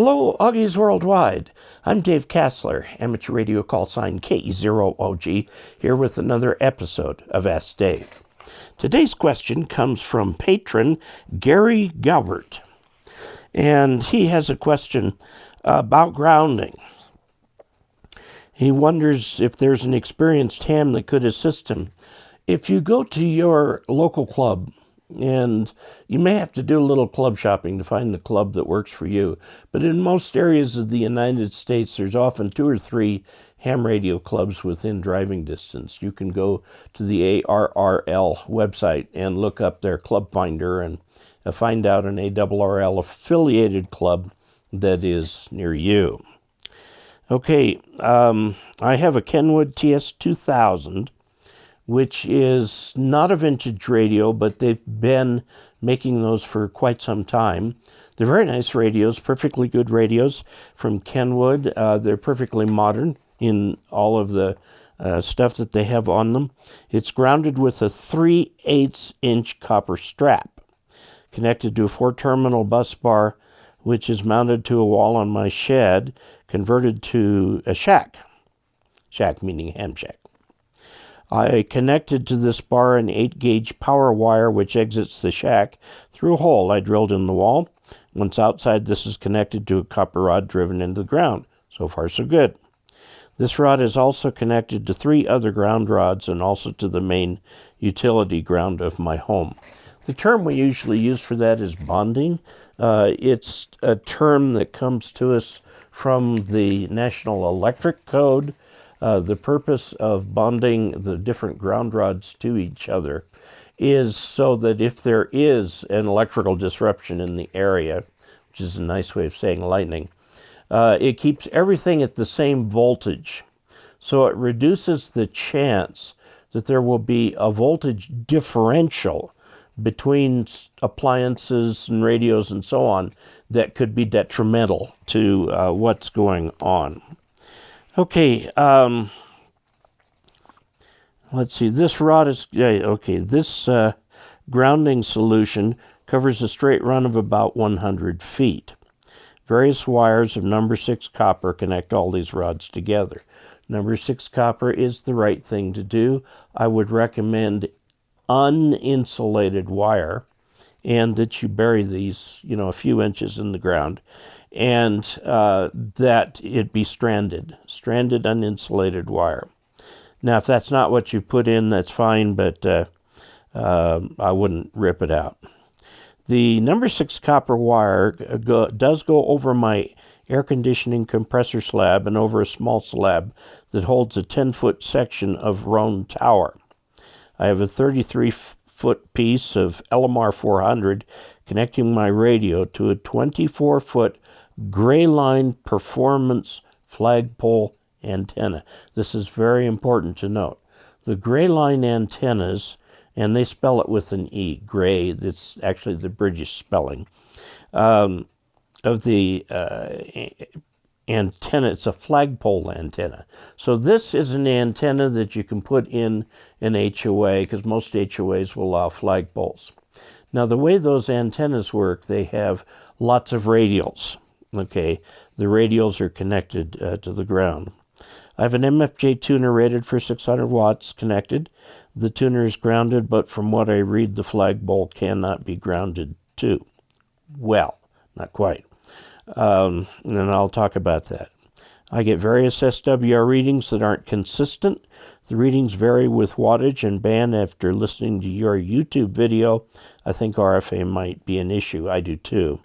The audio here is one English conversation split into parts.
Hello, Augies Worldwide. I'm Dave Kassler, amateur radio call sign KE0OG, here with another episode of Ask Dave. Today's question comes from patron Gary Galbert, and he has a question about grounding. He wonders if there's an experienced ham that could assist him. If you go to your local club, and you may have to do a little club shopping to find the club that works for you, but in most areas of the United States, there's often 2 or 3 ham radio clubs within driving distance. You can go to the ARRL website and look up their club finder and find out an ARRL affiliated club that is near you. Okay, I have a Kenwood TS2000, which is not a vintage radio, but they've been making those for quite some time. They're very nice radios, perfectly good radios from Kenwood. They're perfectly modern in all of the stuff that they have on them. It's grounded with a 3/8-inch copper strap, connected to a 4-terminal bus bar, which is mounted to a wall on my shed, converted to a shack. Shack meaning ham shack. I connected to this bar an 8-gauge power wire which exits the shack through a hole I drilled in the wall. Once outside, this is connected to a copper rod driven into the ground. So far, so good. This rod is also connected to 3 other ground rods and also to the main utility ground of my home. The term we usually use for that is bonding. It's a term that comes to us from the National Electric Code. The purpose of bonding the different ground rods to each other is so that if there is an electrical disruption in the area, which is a nice way of saying lightning, it keeps everything at the same voltage. So it reduces the chance that there will be a voltage differential between appliances and radios and so on that could be detrimental to what's going on. Okay, let's see, this rod is, this grounding solution covers a straight run of about 100 feet. Various wires of number 6 copper connect all these rods together. Number 6 copper is the right thing to do. I would recommend uninsulated wire, and that you bury these, a few inches in the ground, and that it be stranded uninsulated wire. Now, if that's not what you put in, that's fine, but I wouldn't rip it out. The number 6 copper wire does go over my air conditioning compressor slab and over a small slab that holds a 10-foot section of Roan tower. I have a 33-foot piece of LMR 400 connecting my radio to a 24-foot gray line performance flagpole antenna. This is very important to note. The gray line antennas, and they spell it with an E, gray, that's actually the British spelling, of the antenna. It's a flagpole antenna. So this is an antenna that you can put in an HOA, because most HOAs will allow flagpoles. Now, the way those antennas work, they have lots of radials. Okay, the radials are connected to the ground. I have an MFJ tuner rated for 600 watts connected. The tuner is grounded, but from what I read, the flagpole cannot be grounded too. Well, not quite. And I'll talk about that. I get various SWR readings that aren't consistent. The readings vary with wattage and band. After listening to your YouTube video, I think RFA might be an issue. I do too.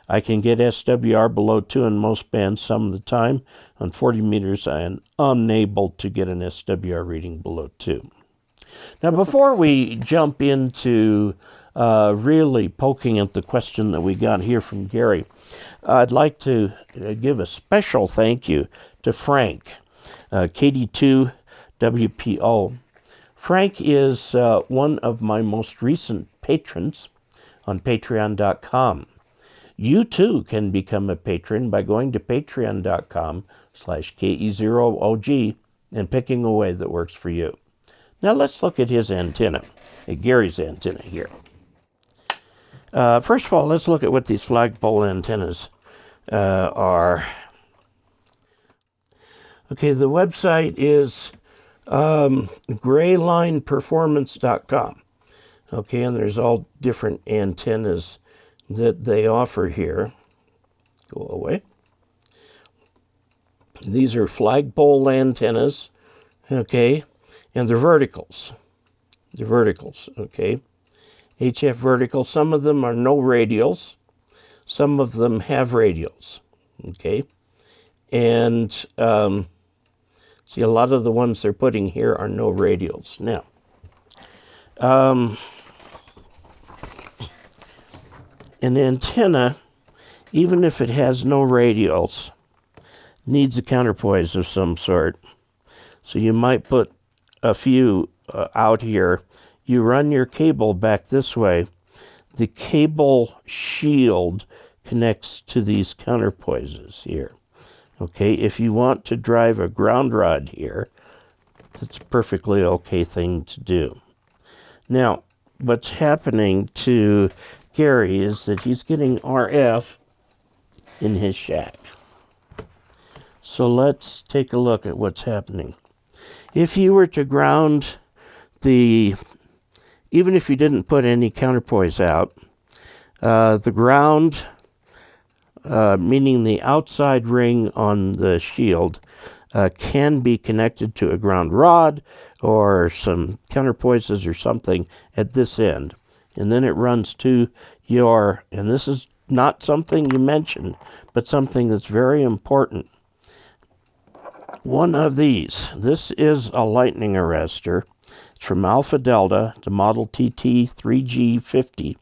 I can get SWR below 2 in most bands some of the time. On 40 meters, I am unable to get an SWR reading below 2. Now, before we jump into really poking at the question that we got here from Gary, I'd like to give a special thank you to Frank, KD2WPO. Frank is one of my most recent patrons on Patreon.com. You too can become a patron by going to patreon.com/KE0OG and picking a way that works for you. Now let's look at his antenna, at Gary's antenna here. First of all, let's look at what these flagpole antennas are... Okay, the website is graylineperformance.com. Okay, and there's all different antennas that they offer here. Go away. These are flagpole antennas, okay, and they're verticals. They're verticals, okay. HF vertical, some of them are no radials, some of them have radials, okay. And see, a lot of the ones they're putting here are no radials. Now, an antenna, even if it has no radials, needs a counterpoise of some sort. So you might put a few out here. You run your cable back this way. The cable shield connects to these counterpoises here. Okay, if you want to drive a ground rod here, that's a perfectly okay thing to do. Now, what's happening to Gary is that he's getting RF in his shack. So let's take a look at what's happening. If you were to ground even if you didn't put any counterpoise out, the ground, meaning the outside ring on the shield, can be connected to a ground rod or some counterpoises or something at this end. And then it runs to and this is not something you mentioned, but something that's very important. One of these, this is a lightning arrestor. It's from Alpha Delta, the model TT3G50.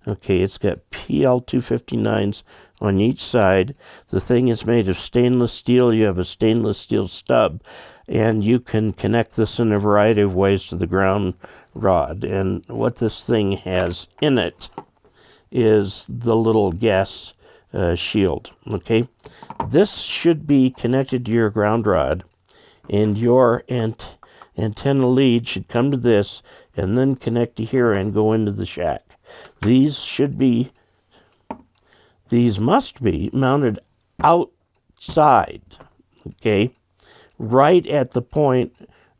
Okay, it's got PL259s on each side. The thing is made of stainless steel. You have a stainless steel stub, and you can connect this in a variety of ways to the ground rod. And what this thing has in it is the little gas shield. Okay, this should be connected to your ground rod, and your antenna lead should come to this and then connect to here and go into the shack. These must be mounted outside, okay, right at the point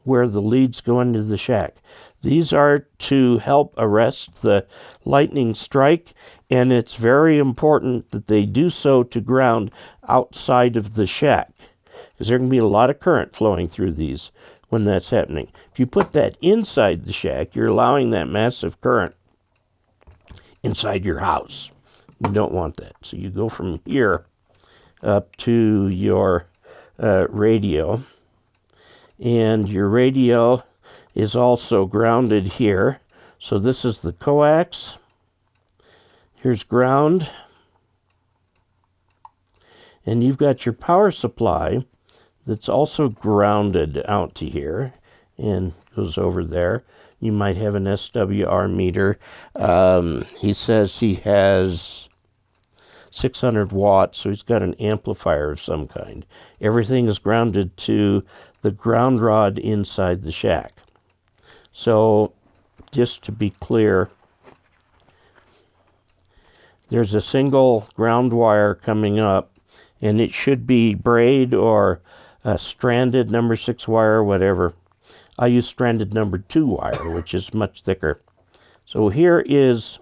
where the leads go into the shack. These are to help arrest the lightning strike, and it's very important that they do so to ground outside of the shack, because there can be a lot of current flowing through these when that's happening. If you put that inside the shack, you're allowing that massive current inside your house. You don't want that. So you go from here up to your radio, and your radio is also grounded here. So this is the coax. Here's ground. And you've got your power supply that's also grounded out to here and goes over there. You might have an SWR meter. He says he has 600 watts, so he's got an amplifier of some kind. Everything is grounded to the ground rod inside the shack. So, just to be clear, there's a single ground wire coming up, and it should be braid or stranded number 6 wire, whatever. I use stranded number 2 wire, which is much thicker. So here is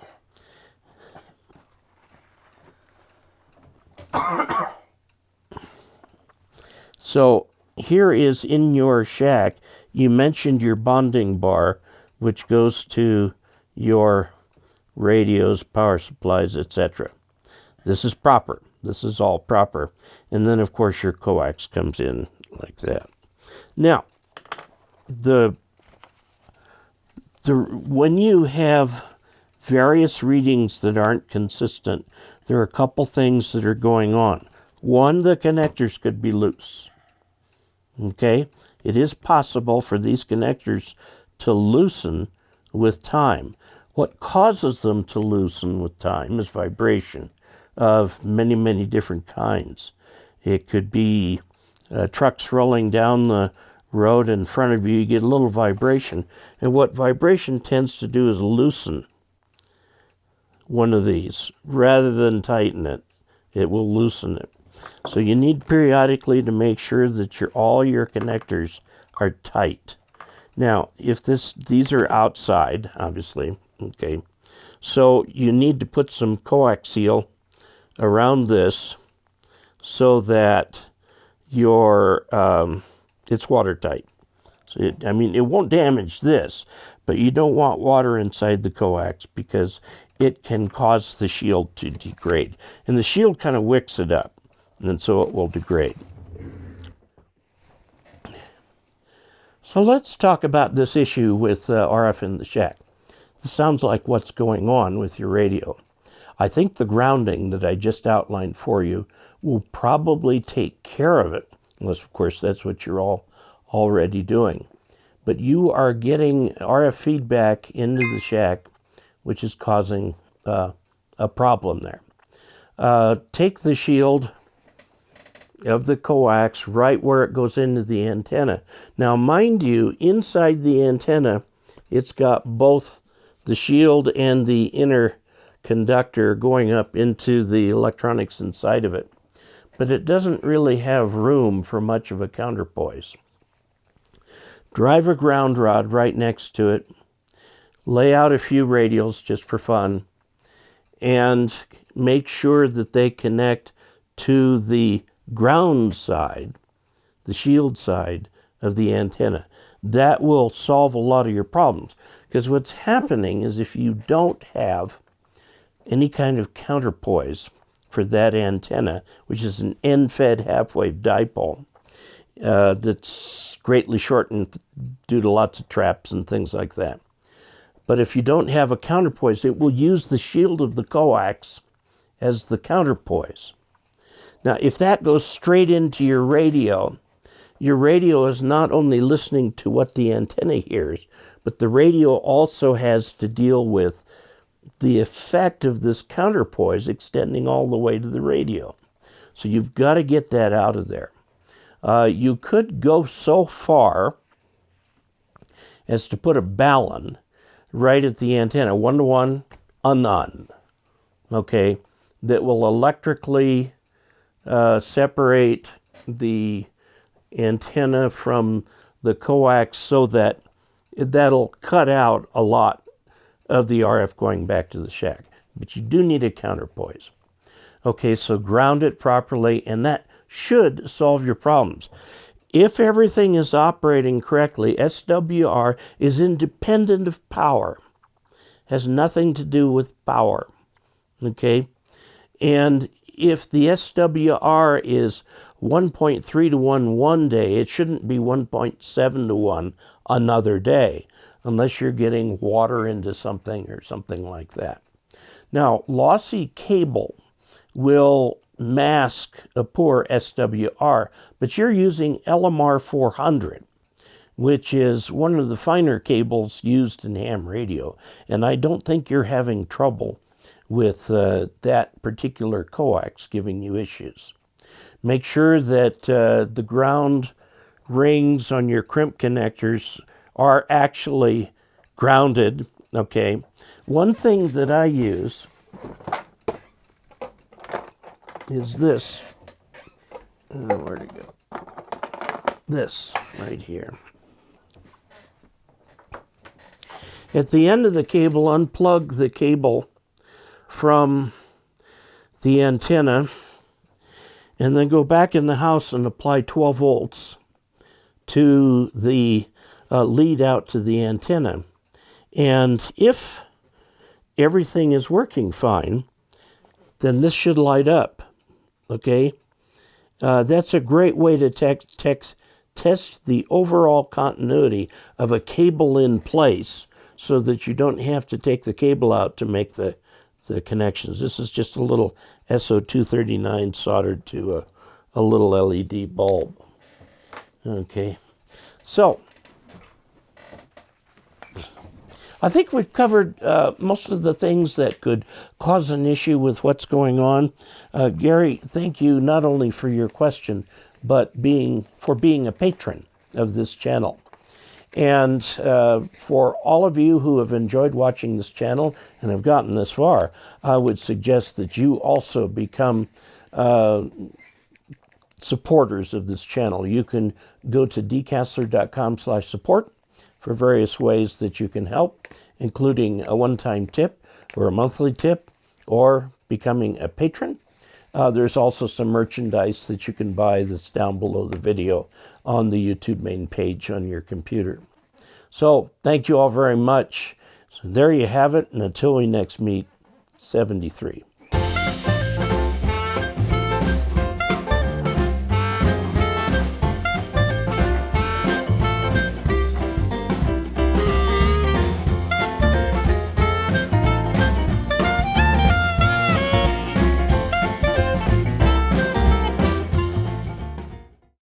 in your shack, you mentioned your bonding bar, which goes to your radios, power supplies, etc. This is proper. This is all proper. And then, of course, your coax comes in like that. Now, when you have various readings that aren't consistent, there are a couple things that are going on. One, the connectors could be loose. Okay? It is possible for these connectors to loosen with time. What causes them to loosen with time is vibration of many, many different kinds. It could be trucks rolling down the road in front of you. You get a little vibration. And what vibration tends to do is loosen one of these rather than tighten it. It will loosen it. So you need periodically to make sure that all your connectors are tight. Now, if these are outside, obviously, okay, so you need to put some coaxial around this so that it's watertight. So it won't damage this, but you don't want water inside the coax because it can cause the shield to degrade. And the shield kind of wicks it up, and so it will degrade. So let's talk about this issue with RF in the shack. This sounds like what's going on with your radio. I think the grounding that I just outlined for you will probably take care of it, unless, of course, that's what you're all already doing. But you are getting RF feedback into the shack, which is causing a problem there. Take the shield of the coax right where it goes into the antenna. Now, mind you, inside the antenna, it's got both the shield and the inner conductor going up into the electronics inside of it. But it doesn't really have room for much of a counterpoise. Drive a ground rod right next to it. Lay out a few radials just for fun. And make sure that they connect to the ground side, the shield side of the antenna. That will solve a lot of your problems. Because what's happening is if you don't have any kind of counterpoise for that antenna, which is an end-fed half-wave dipole that's greatly shortened due to lots of traps and things like that. But if you don't have a counterpoise, it will use the shield of the coax as the counterpoise. Now, if that goes straight into your radio is not only listening to what the antenna hears, but the radio also has to deal with the effect of this counterpoise extending all the way to the radio. So you've got to get that out of there. You could go so far as to put a balun right at the antenna, 1-to-1, a none, okay, that will electrically separate the antenna from the coax so that that'll cut out a lot of the RF going back to the shack. But you do need a counterpoise. Okay, so ground it properly, and that should solve your problems. If everything is operating correctly, SWR is independent of power. Has nothing to do with power. Okay? And if the SWR is 1.3 to 1 one day, it shouldn't be 1.7 to 1 another day, unless you're getting water into something or something like that. Now, lossy cable will mask a poor SWR, but you're using LMR 400, which is one of the finer cables used in ham radio, and I don't think you're having trouble with that particular coax giving you issues. Make sure that the ground rings on your crimp connectors are actually grounded, okay? One thing that I use is this. Where'd it go? This right here. At the end of the cable, unplug the cable from the antenna and then go back in the house and apply 12 volts to the lead out to the antenna. And if everything is working fine, then this should light up, okay? That's a great way to test the overall continuity of a cable in place so that you don't have to take the cable out to make the connections. This is just a little SO239 soldered to a little LED bulb. Okay, so I think we've covered most of the things that could cause an issue with what's going on. Gary, thank you not only for your question, but for being a patron of this channel. And for all of you who have enjoyed watching this channel and have gotten this far, I would suggest that you also become supporters of this channel. You can go to dcastler.com/support for various ways that you can help, including a one-time tip or a monthly tip or becoming a patron. There's also some merchandise that you can buy that's down below the video on the YouTube main page on your computer. So thank you all very much. So there you have it, and until we next meet, 73.